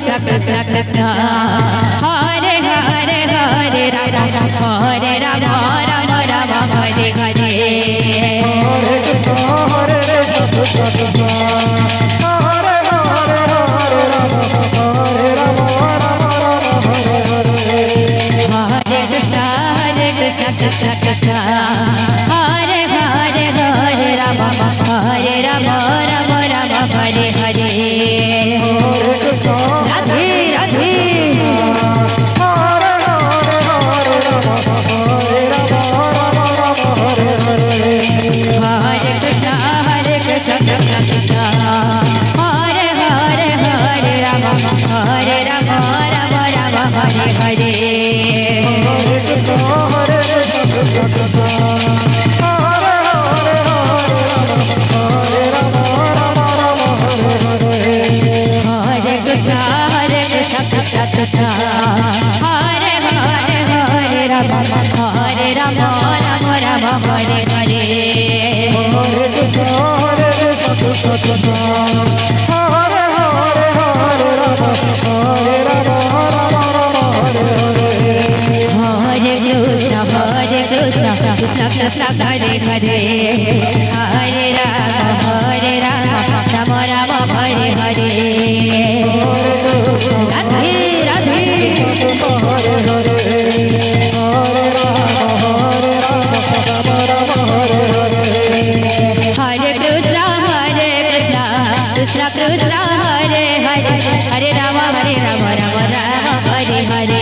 Krishna Krishna Krishna Hare Hare Hare Rama Hare Rama Rama Rama Hare Hare Hare Krishna Krishna Krishna Hare Hare Hare Rama Hare Rama Rama Rama Hare Hare Hare Krishna Krishna Krishna Hare Hare Hare Rama Hare Rama Rama Rama Hare Hare Hare Krishna Radhe Radhe Hare Hare Hare Rama Hare Rama Rama Rama Hare Hare Hare Krishna Krishna Krishna Hare Hare Hare Rama Hare Rama Rama Rama Hare Hare Hare Krishna Krishna Krishna Hare Hare Hare Rama Hare Rama Rama Rama Hare Hare Hare Krishna Krishna Krishna Hare Hare Hare Rama Hare Rama Rama Rama Hare Hare Hare Krishna Krishna Krishna Hare Hare Hare Rama Hare Rama Rama Rama Hare Hare Hare Krishna Krishna Krishna Hare Hare Hare Rama Rama Rama Hare Hare Radhe Radhe Hare Hare Hare Rama Rama Rama Hare Hare Hare Krishna Krishna Krishna Hare Hare Hare Rama Rama Rama Hare Hare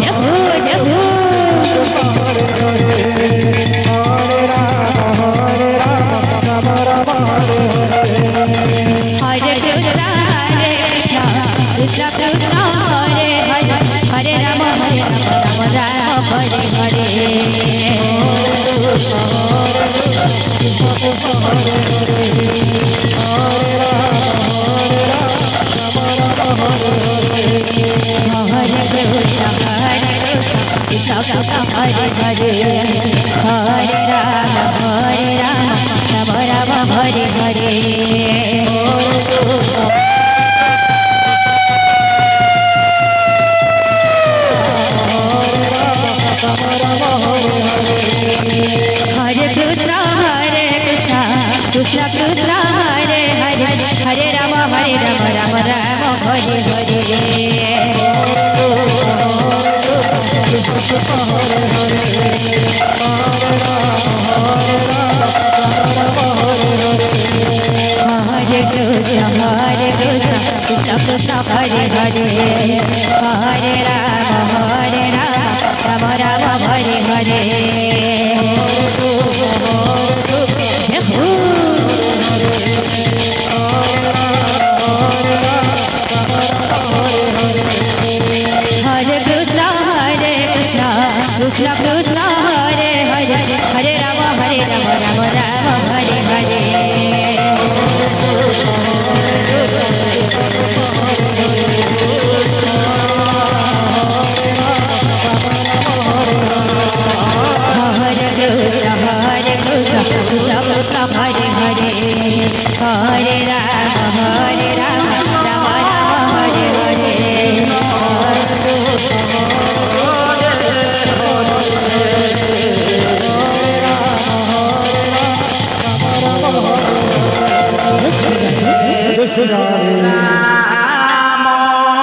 Jahu Jahu Hare Hare Hare Rama Rama Rama Hare Hare Hare Krishna Krishna Krishna Hare Hare Hare Rama Rama Hare Hare Hare Krishna Krishna Krishna Hare Hare Hare Rama Rama Rama Hare Hare Hare Krishna Krishna Krishna Hare Hare Hare Rama Rama Rama Hare Hare Hare Krishna Krishna Krishna Hare Hare Hare Rama Rama Rama Hare Hare Jahu Hare Krishna Krishna Krishna Hare Hare Hare Rama Rama Rama Hare Hare Hare Krishna Krishna Krishna Hare Hare Hare Rama Rama Rama Hare Hare Jai Shri Ram